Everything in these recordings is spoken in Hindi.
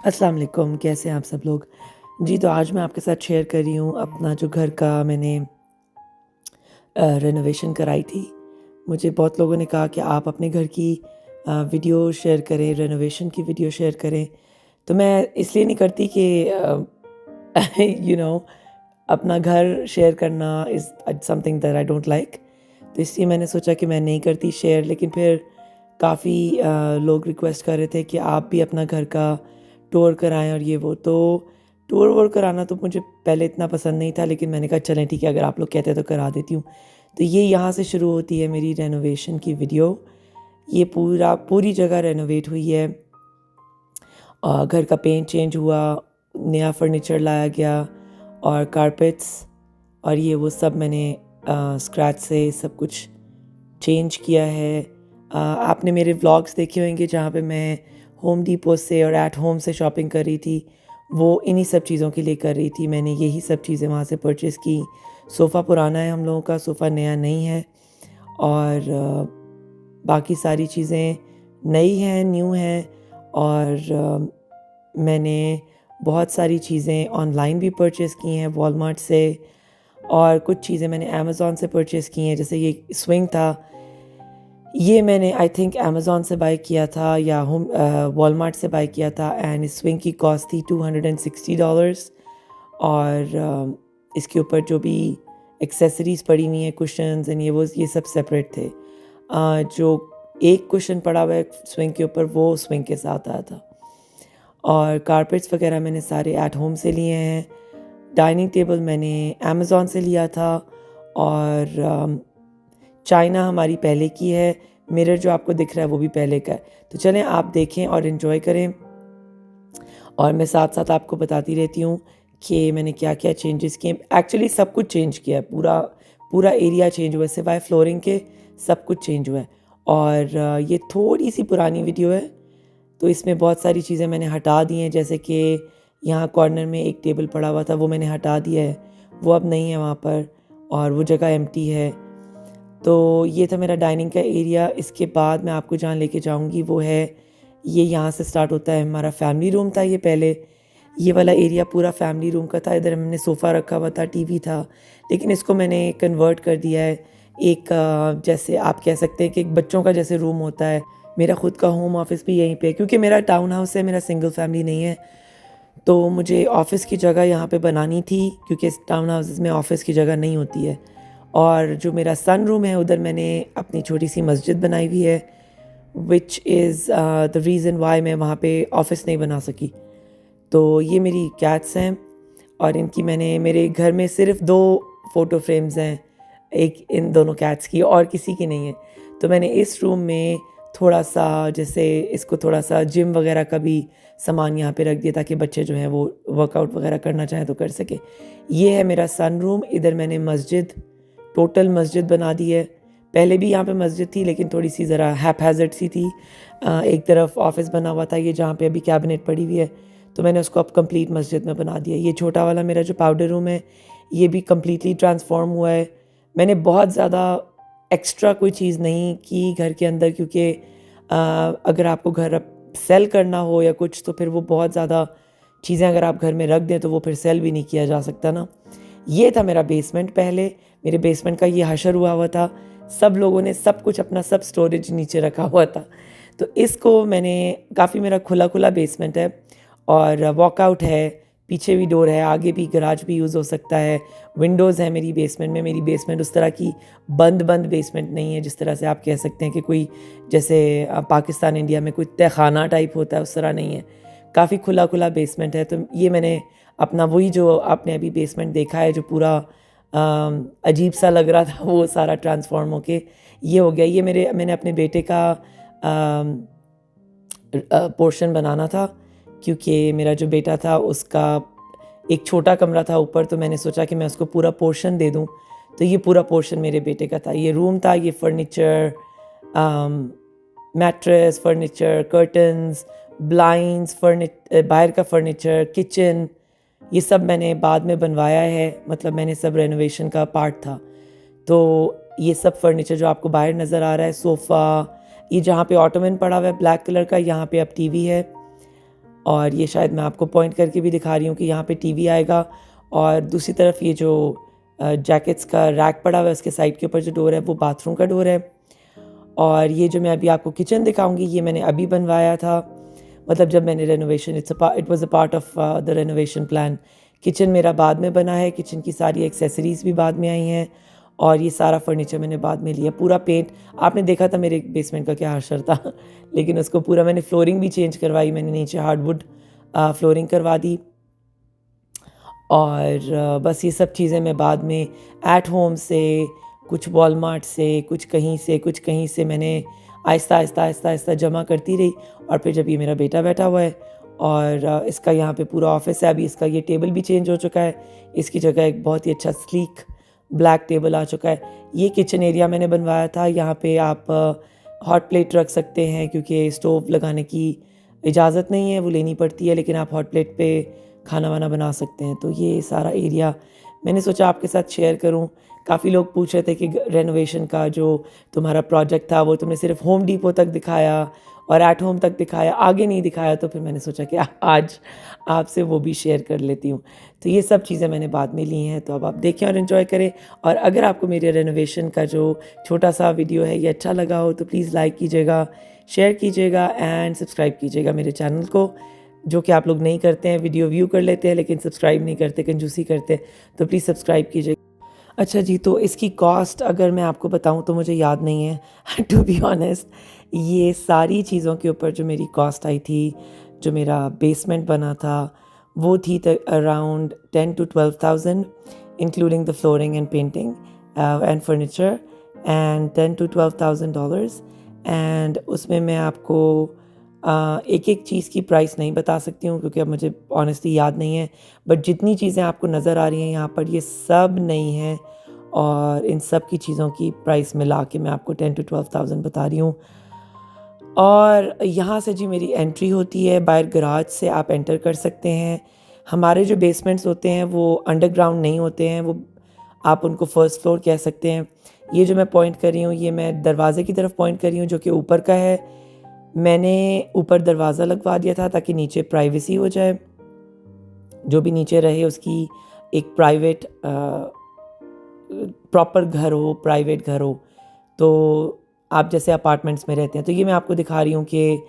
अस्सलाम वालेकुम, कैसे हैं आप सब लोग? जी, तो आज मैं आपके साथ शेयर कर रही हूँ अपना जो घर का मैंने रेनोवेशन कराई थी। मुझे बहुत लोगों ने कहा कि आप अपने घर की वीडियो शेयर करें, रेनोवेशन की वीडियो शेयर करें। तो मैं इसलिए नहीं करती कि यू नो अपना घर शेयर करना is something that I don't like. तो इसलिए मैंने सोचा कि मैं नहीं करती शेयर, लेकिन फिर काफ़ी लोग रिक्वेस्ट कर रहे थे कि आप भी अपना घर का टूर कराएँ और ये वो। तो टूर वूर कराना तो मुझे पहले इतना पसंद नहीं था, लेकिन मैंने कहा चलें ठीक है, अगर आप लोग कहते हैं तो करा देती हूँ। तो ये यहाँ से शुरू होती है मेरी रेनोवेशन की वीडियो। ये पूरी जगह रेनोवेट हुई है। घर का पेंट चेंज हुआ, नया फर्नीचर लाया गया और कारपेट्स और ये वो सब मैंने स्क्रैच से सब कुछ चेंज किया है। आपने मेरे व्लॉग्स देखे होंगे जहाँ पे मैं होम डिपो से और एट होम से शॉपिंग कर रही थी। वो इन्हीं सब चीज़ों के लिए कर रही थी। मैंने यही सब चीज़ें वहाँ से परचेज़ की। सोफ़ा पुराना है हम लोगों का, सोफ़ा नया नहीं है और बाकी सारी चीज़ें नई हैं, न्यू हैं। और मैंने बहुत सारी चीज़ें ऑनलाइन भी परचेज़ की हैं वॉलमार्ट से, और कुछ चीज़ें मैंने अमेज़न से परचेज़ की हैं। जैसे ये स्विंग था, ये मैंने आई थिंक अमेज़न से बाय किया था या वॉलमार्ट से बाय किया था, एंड इस स्विंग की कॉस्ट थी $260। और इसके ऊपर जो भी एक्सेसरीज़ पड़ी हुई हैं, कुशन्स एंड ये सब सेपरेट थे। जो एक कुशन पड़ा हुआ है स्विंग के ऊपर, वो स्विंग के साथ आया था। और कारपेट्स वगैरह मैंने सारे एट होम से लिए हैं। डाइनिंग टेबल मैंने अमेज़न से लिया था। और चाइना हमारी पहले की है। मिरर जो आपको दिख रहा है वो भी पहले का है। तो चलें आप देखें और इन्जॉय करें, और मैं साथ साथ आपको बताती रहती हूँ कि मैंने क्या क्या चेंजेस किए। एक्चुअली सब कुछ चेंज किया है, पूरा पूरा एरिया चेंज हुआ है, सिवाय फ्लोरिंग के सब कुछ चेंज हुआ है। और ये थोड़ी सी पुरानी वीडियो है, तो इसमें बहुत सारी चीज़ें मैंने हटा दी हैं। जैसे कि यहाँ कॉर्नर में एक टेबल पड़ा हुआ था, वो मैंने हटा दिया है, वो अब नहीं है वहाँ पर, और वो जगह एम्प्टी है। तो ये था मेरा डाइनिंग का एरिया। इसके बाद मैं आपको जहाँ लेके जाऊँगी वो है, ये यहाँ से स्टार्ट होता है हमारा फैमिली रूम था। ये पहले ये वाला एरिया पूरा फैमिली रूम का था। इधर हमने सोफ़ा रखा हुआ था, टीवी था, लेकिन इसको मैंने कन्वर्ट कर दिया है एक जैसे आप कह सकते हैं कि एक बच्चों का जैसे रूम होता है। मेरा ख़ुद का होम ऑफिस भी यहीं पे, क्योंकि मेरा टाउन हाउस है, मेरा सिंगल फैमिली नहीं है, तो मुझे ऑफ़िस की जगह यहाँ पे बनानी थी, क्योंकि इस टाउन हाउसेस में ऑफ़िस की जगह नहीं होती है। और जो मेरा सन रूम है, उधर मैंने अपनी छोटी सी मस्जिद बनाई हुई है, which is the reason why मैं वहाँ पे ऑफ़िस नहीं बना सकी। तो ये मेरी कैट्स हैं, और इनकी मैंने मेरे घर में सिर्फ 2 फ़ोटो फ्रेम्स हैं, एक इन दोनों कैट्स की, और किसी की नहीं है। तो मैंने इस रूम में थोड़ा-सा जैसे इसको थोड़ा-सा जिम वगैरह का भी सामान यहाँ पे रख दिया, ताकि बच्चे जो हैं वो वर्कआउट वगैरह करना चाहें तो कर सकें। ये है मेरा सन रूम। इधर मैंने मस्जिद, टोटल मस्जिद बना दी है। पहले भी यहाँ पे मस्जिद थी, लेकिन थोड़ी-सी ज़रा हैपहैज़र्ड सी थी। एक तरफ ऑफ़िस बना हुआ था, ये जहाँ पे अभी कैबिनेट पड़ी हुई है, तो मैंने उसको अब कंप्लीट मस्जिद में बना दिया। ये छोटा वाला मेरा जो पाउडर रूम है, ये भी कंप्लीटली ट्रांसफॉर्म हुआ है। मैंने बहुत ज़्यादा एक्स्ट्रा कोई चीज़ नहीं की घर के अंदर, क्योंकि अगर आपको घर अब सेल करना हो या कुछ, तो फिर वो बहुत ज़्यादा चीज़ें अगर आप घर में रख दें तो वो फिर सेल भी नहीं किया जा सकता ना। ये था मेरा बेसमेंट पहले। मेरे बेसमेंट का ये हशर हुआ था, सब लोगों ने सब कुछ अपना सब स्टोरेज नीचे रखा हुआ था। तो इसको मैंने काफ़ी, मेरा खुला खुला बेसमेंट है, और वॉकआउट है, पीछे भी डोर है, आगे भी गराज भी यूज़ हो सकता है। विंडोज़ है मेरी बेसमेंट में। मेरी बेसमेंट उस तरह की बंद बंद बेसमेंट नहीं है जिस तरह से आप कह सकते हैं कि कोई जैसे पाकिस्तान इंडिया में कोई तहखाना टाइप होता है, उस तरह नहीं है। काफ़ी खुला खुला बेसमेंट है। तो ये मैंने अपना वही जो आपने अभी बेसमेंट देखा है जो पूरा अजीब सा लग रहा था, वो सारा ट्रांसफॉर्म होके ये हो गया। ये मैंने अपने बेटे का पोर्शन बनाना था, क्योंकि मेरा जो बेटा था उसका एक छोटा कमरा था ऊपर, तो मैंने सोचा कि मैं उसको पूरा पोर्शन दे दूं। तो ये पूरा पोर्शन मेरे बेटे का था। ये रूम था, ये furniture, mattress, furniture, curtains, blinds, बाहर का फर्नीचर, किचन, ये सब मैंने बाद में बनवाया है। मतलब मैंने सब रेनोवेशन का पार्ट था। तो ये सब फर्नीचर जो आपको बाहर नज़र आ रहा है, सोफ़ा, ये जहाँ पे ऑटोमन पड़ा हुआ है ब्लैक कलर का, यहाँ पे अब टीवी है। और ये शायद मैं आपको पॉइंट करके भी दिखा रही हूँ कि यहाँ पे टीवी आएगा, और दूसरी तरफ ये जो जैकेट्स का रैक पड़ा हुआ है उसके साइड के ऊपर जो डोर है वो बाथरूम का डोर है। और ये जो मैं अभी आपको किचन दिखाऊंगी ये मैंने अभी बनवाया था, मतलब जब मैंने renovation, it was a part of the renovation plan. Kitchen मेरा बाद में बना है, किचन की सारी एक्सेसरीज़ भी बाद में आई हैं, और ये सारा फर्नीचर मैंने बाद में लिया। पूरा पेंट आपने देखा था मेरे बेसमेंट का क्या हाशर था लेकिन उसको पूरा मैंने फ्लोरिंग भी चेंज करवाई, मैंने नीचे हार्डवुड फ्लोरिंग करवा दी। और बस ये सब चीज़ें मैं बाद में एट होम से, कुछ वॉलमार्ट से, कुछ कहीं से मैंने आहिस्ता आहिस्ता आहिस्ता आहिस्ता जमा करती रही। और फिर जब ये मेरा बेटा बैठा हुआ है और इसका यहाँ पे पूरा ऑफिस है, अभी इसका ये टेबल भी चेंज हो चुका है, इसकी जगह एक बहुत ही अच्छा स्लीक ब्लैक टेबल आ चुका है। ये किचन एरिया मैंने बनवाया था, यहाँ पे आप हॉट प्लेट रख सकते हैं क्योंकि स्टोव लगाने की इजाज़त नहीं है, वो लेनी पड़ती है, लेकिन आप हॉट प्लेट पे खाना वाना बना सकते हैं। तो ये सारा एरिया मैंने सोचा आपके साथ शेयर करूं। काफ़ी लोग पूछ रहे थे कि रेनोवेशन का जो तुम्हारा प्रोजेक्ट था वो तुमने सिर्फ होम डिपो तक दिखाया और एट होम तक दिखाया, आगे नहीं दिखाया, तो फिर मैंने सोचा कि आज आपसे वो भी शेयर कर लेती हूँ। तो ये सब चीज़ें मैंने बाद में ली हैं, तो अब आप देखें और इन्जॉय करें। और अगर आपको मेरे रेनोवेशन का जो छोटा सा वीडियो है ये अच्छा लगा हो तो प्लीज़ लाइक कीजिएगा, शेयर कीजिएगा एंड सब्सक्राइब कीजिएगा मेरे चैनल को, जो कि आप लोग नहीं करते हैं। वीडियो व्यू कर लेते हैं लेकिन सब्सक्राइब नहीं करते, कंजूसी करते हैं, तो प्लीज़ सब्सक्राइब कीजिए। अच्छा जी, तो इसकी कॉस्ट अगर मैं आपको बताऊं तो मुझे याद नहीं है टू बी ऑनेस्ट। ये सारी चीज़ों के ऊपर जो मेरी कॉस्ट आई थी, जो मेरा बेसमेंट बना था, वो थी around 10 to 12,000 including the flooring and painting and furniture, and $10 to $12,000। And उसमें मैं आपको एक एक चीज़ की प्राइस नहीं बता सकती हूँ क्योंकि अब मुझे ऑनेस्टली याद नहीं है, बट जितनी चीज़ें आपको नज़र आ रही हैं यहाँ पर ये सब नई हैं, और इन सब की चीज़ों की प्राइस मिला के मैं आपको 10 to 12,000 बता रही हूँ। और यहाँ से जी मेरी एंट्री होती है, बाहर गराज से आप एंटर कर सकते हैं। हमारे जो बेसमेंट्स होते हैं वो अंडरग्राउंड नहीं होते हैं, वो आप उनको फर्स्ट फ्लोर कह सकते हैं। ये जो मैं पॉइंट कर रही हूँ ये मैं दरवाज़े की तरफ पॉइंट कर रही हूँ जो कि ऊपर का है। मैंने ऊपर दरवाज़ा लगवा दिया था ताकि नीचे प्राइवेसी हो जाए, जो भी नीचे रहे उसकी एक प्राइवेट प्रॉपर घर हो, प्राइवेट घर हो, तो आप जैसे अपार्टमेंट्स में रहते हैं। तो ये मैं आपको दिखा रही हूँ कि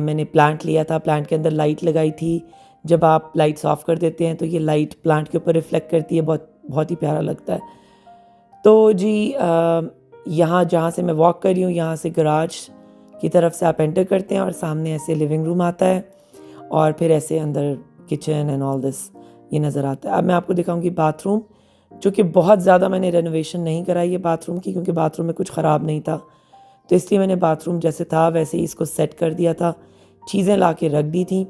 मैंने प्लांट लिया था, प्लांट के अंदर लाइट लगाई थी। जब आप लाइट्स ऑफ कर देते हैं तो ये लाइट प्लांट के ऊपर रिफ्लेक्ट करती है, बहुत बहुत ही प्यारा लगता है। तो जी यहाँ जहाँ से मैं वॉक कर रही हूँ यहाँ से गराज की तरफ से आप एंटर करते हैं और सामने ऐसे लिविंग रूम आता है और फिर ऐसे अंदर किचन एंड ऑल दिस ये नज़र आता है। अब मैं आपको दिखाऊंगी बाथरूम, जो कि बहुत ज़्यादा मैंने रेनोवेशन नहीं कराई है बाथरूम की क्योंकि बाथरूम में कुछ ख़राब नहीं था, तो इसलिए मैंने बाथरूम जैसे था वैसे ही इसको सेट कर दिया था। चीज़ें ला के रख दी थी,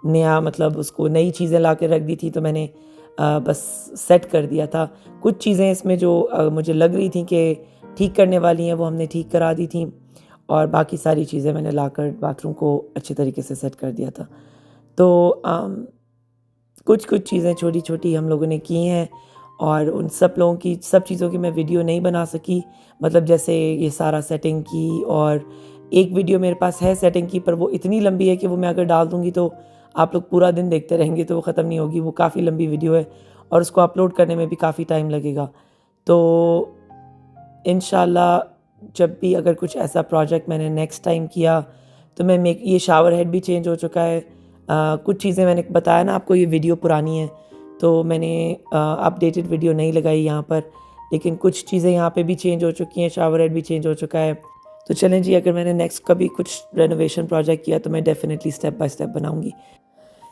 नया मतलब उसको नई चीज़ें ला के रख दी थी, तो मैंने बस सेट कर दिया था। कुछ चीज़ें इसमें जो मुझे लग रही थी कि ठीक करने वाली हैं वो हमने ठीक करा दी थी, और बाकी सारी चीज़ें मैंने लाकर बाथरूम को अच्छे तरीके से सेट कर दिया था। तो कुछ कुछ चीज़ें छोटी छोटी हम लोगों ने की हैं, और उन सब लोगों की सब चीज़ों की मैं वीडियो नहीं बना सकी, मतलब जैसे ये सारा सेटिंग की, और एक वीडियो मेरे पास है सेटिंग की पर वो इतनी लंबी है कि वो मैं अगर डाल दूँगी तो आप लोग पूरा दिन देखते रहेंगे तो वो ख़त्म नहीं होगी। वो काफ़ी लंबी वीडियो है और उसको अपलोड करने में भी काफ़ी टाइम लगेगा। तो इंशाल्लाह जब भी अगर कुछ ऐसा प्रोजेक्ट मैंने नेक्स्ट टाइम किया तो ये शावर हेड भी चेंज हो चुका है। कुछ चीज़ें मैंने बताया ना आपको, ये वीडियो पुरानी है तो मैंने अपडेटेड वीडियो नहीं लगाई यहाँ पर, लेकिन कुछ चीज़ें यहाँ पे भी चेंज हो चुकी हैं, शावर हेड भी चेंज हो चुका है। तो चलें जी, अगर मैंने नेक्स्ट कभी कुछ रेनोवेशन प्रोजेक्ट किया तो मैं डेफिनेटली स्टेप बाय स्टेप बनाऊँगी।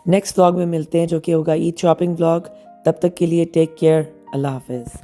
नेक्स्ट व्लॉग में मिलते हैं जो कि होगा ईद शॉपिंग व्लॉग। तब तक के लिए टेक केयर, अल्लाह हाफिज़।